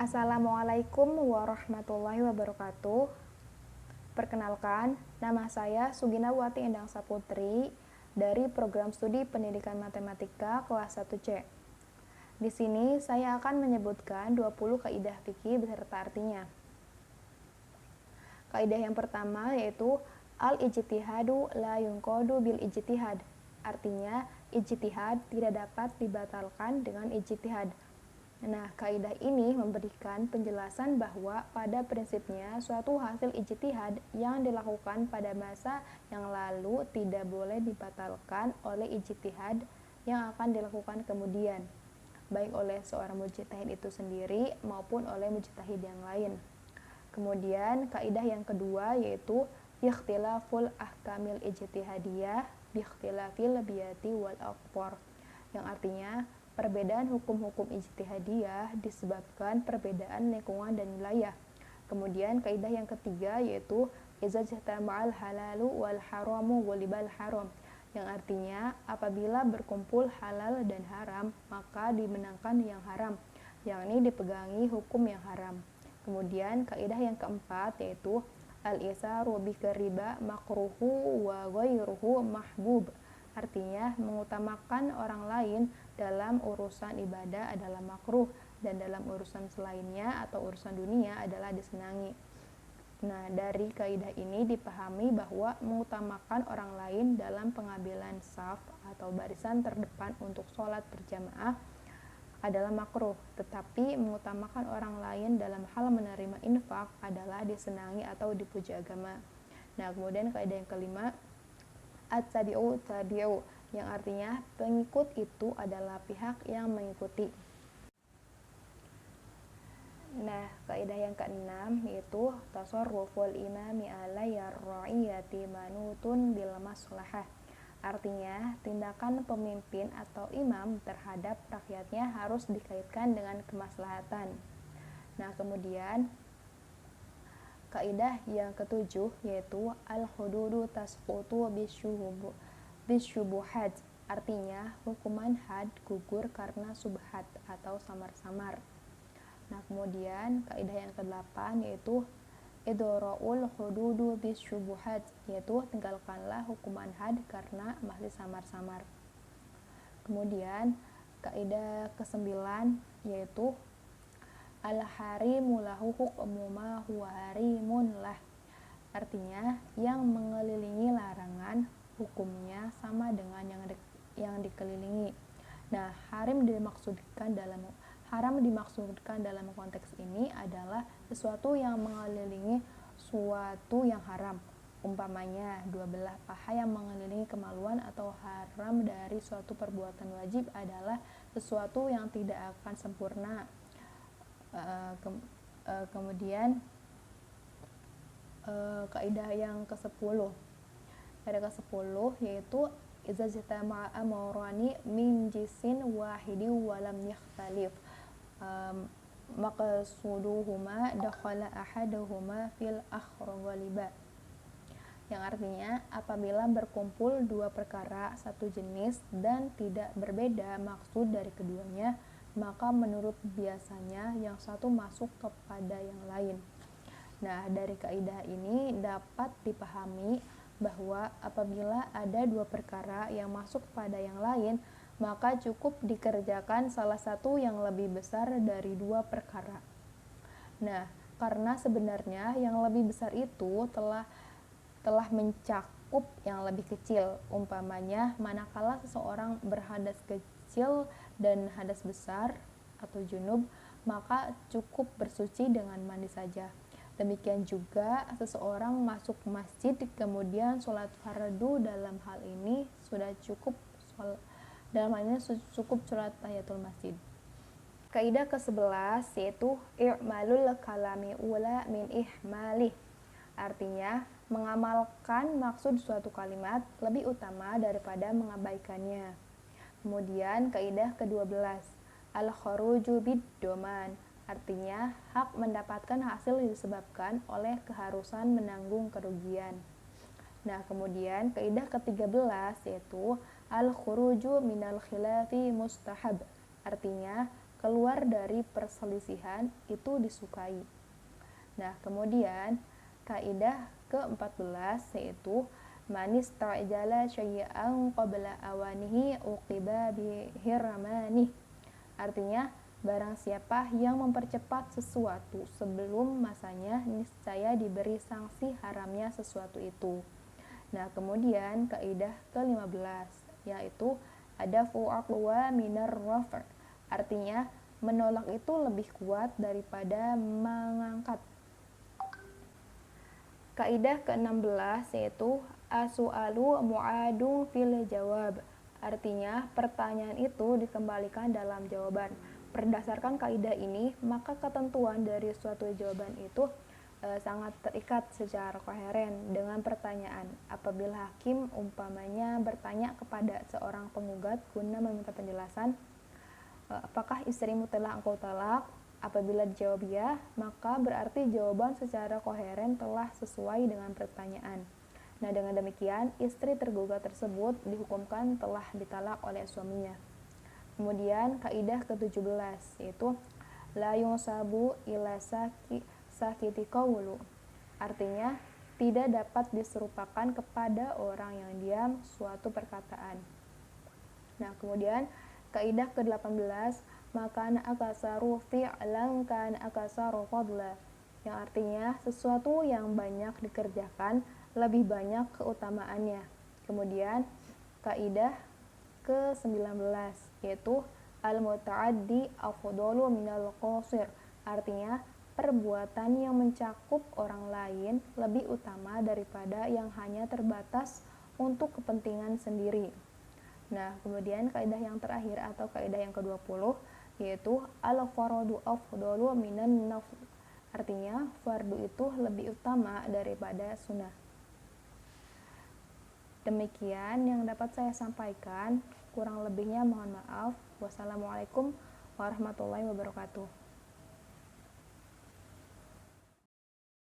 Assalamualaikum warahmatullahi wabarakatuh. Perkenalkan, nama saya Suginawati Endang Saputri dari Program Studi Pendidikan Matematika kelas 1C. Di sini saya akan menyebutkan 20 kaidah fikih beserta artinya. Kaidah yang pertama yaitu al-ijtihadu la yunqadu bil ijtihad. Artinya, ijtihad tidak dapat dibatalkan dengan ijtihad. Nah, kaidah ini memberikan penjelasan bahwa pada prinsipnya suatu hasil ijtihad yang dilakukan pada masa yang lalu tidak boleh dibatalkan oleh ijtihad yang akan dilakukan kemudian, baik oleh seorang mujtahid itu sendiri maupun oleh mujtahid yang lain. Kemudian, kaidah yang kedua yaitu ikhtilaful ahkamil ijtihadiyah biikhtilafil biyati wal aqpar, yang artinya perbedaan hukum-hukum ijtihadiyah disebabkan perbedaan lingkungan dan wilayah. Kemudian kaidah yang ketiga yaitu idza jama'al halalu wal haramu ghalibal haram, yang artinya apabila berkumpul halal dan haram maka dimenangkan yang haram, yakni dipegangi hukum yang haram. Kemudian kaidah yang keempat yaitu al-isaru bikariba makruhu wa ghairuhu mahbub, artinya mengutamakan orang lain dalam urusan ibadah adalah makruh dan dalam urusan selainnya atau urusan dunia adalah disenangi. Nah, dari kaidah ini dipahami bahwa mengutamakan orang lain dalam pengambilan saf atau barisan terdepan untuk sholat berjamaah adalah makruh, tetapi mengutamakan orang lain dalam hal menerima infak adalah disenangi atau dipuji agama. Nah, kemudian kaidah yang kelima, at-tabi'u tabi'u, yang artinya pengikut itu adalah pihak yang mengikuti. Nah, kaidah yang keenam yaitu tasarruful imami alayar ra'iyati manutun bil maslahah. Artinya, tindakan pemimpin atau imam terhadap rakyatnya harus dikaitkan dengan kemaslahatan. Nah, kemudian kaidah yang ketujuh yaitu al-hududu tasqutu bisyubuhat, artinya hukuman had gugur karena subhat atau samar-samar. Nah, kemudian kaidah yang ke-8 yaitu idra'ul hududu bisyubuhat, yaitu tinggalkanlah hukuman had karena masih samar-samar. Kemudian kaidah ke-9 yaitu al-harimu lahu hukmu ma huwa harimun lah, artinya yang mengelilingi larangan hukumnya sama dengan yang dikelilingi. Nah, haram dimaksudkan dalam konteks ini adalah sesuatu yang mengelilingi suatu yang haram. Umpamanya, dua belah paha yang mengelilingi kemaluan atau haram dari suatu perbuatan wajib adalah sesuatu yang tidak akan sempurna. Kemudian kaidah yang ke-10. Kaidah ke-10 yaitu idza jtama'a amrani min jisin wahidi wa lam yakhtalif maqsuduhuma dakhala ahaduhuma fil akhar ghaliba, yang artinya apabila berkumpul dua perkara satu jenis dan tidak berbeda maksud dari keduanya, maka menurut biasanya yang satu masuk kepada yang lain. Nah, dari kaidah ini dapat dipahami bahwa apabila ada dua perkara yang masuk pada yang lain, maka cukup dikerjakan salah satu yang lebih besar dari dua perkara. Nah, karena sebenarnya yang lebih besar itu telah mencakup yang lebih kecil. Umpamanya, manakala seseorang berhadas kecil dan hadas besar atau junub, maka cukup bersuci dengan mandi saja. Demikian juga seseorang masuk masjid kemudian sholat fardu, dalam hal ini cukup sholat tahiyatul masjid. Kaidah ke-11 yaitu i'malul kalami ula min ihmalih, artinya mengamalkan maksud suatu kalimat lebih utama daripada mengabaikannya. Kemudian kaidah ke-12 al-kharuju bid-doman, artinya hak mendapatkan hasil disebabkan oleh keharusan menanggung kerugian. Nah, kemudian kaidah ke-13 yaitu al-khuruju minal khilafi mustahab, artinya keluar dari perselisihan itu disukai. Nah, kemudian kaidah ke-14 yaitu manis ta'jala syai'an qabla awanihi uqiba bihirmanih. Artinya, barang siapa yang mempercepat sesuatu sebelum masanya, niscaya diberi sanksi haramnya sesuatu itu. Nah, kemudian kaidah ke-15 yaitu adafu aqwa minar raf'. Artinya, menolak itu lebih kuat daripada mengangkat. Kaidah ke-16 yaitu as-su'alu mu'adun fil jawab. Artinya, pertanyaan itu dikembalikan dalam jawaban. Berdasarkan kaidah ini, maka ketentuan dari suatu jawaban itu sangat terikat secara koheren dengan pertanyaan. Apabila hakim umpamanya bertanya kepada seorang penggugat guna meminta penjelasan, apakah istrimu telah engkau talak? Apabila dijawab ya, maka berarti jawaban secara koheren telah sesuai dengan pertanyaan. Nah, dengan demikian, istri tergugat tersebut dihukumkan telah ditalak oleh suaminya. Kemudian, kaidah ke-17 yaitu la yunsabu ila sakiti qawlu. Artinya, tidak dapat diserupakan kepada orang yang diam suatu perkataan. Nah, kemudian kaidah ke-18 maka akasaru fi'lan kan akasaru fadla, yang artinya sesuatu yang banyak dikerjakan lebih banyak keutamaannya. Kemudian kaidah ke-19 yaitu al-muta'addi afdalu minal qasir. Artinya perbuatan yang mencakup orang lain lebih utama daripada yang hanya terbatas untuk kepentingan sendiri. Nah, kemudian kaidah yang terakhir atau kaidah yang ke-20 yaitu al-fardu afdalu minan nafl. Artinya, fardu itu lebih utama daripada sunnah. Demikian yang dapat saya sampaikan. Kurang lebihnya mohon maaf. Wassalamualaikum warahmatullahi wabarakatuh.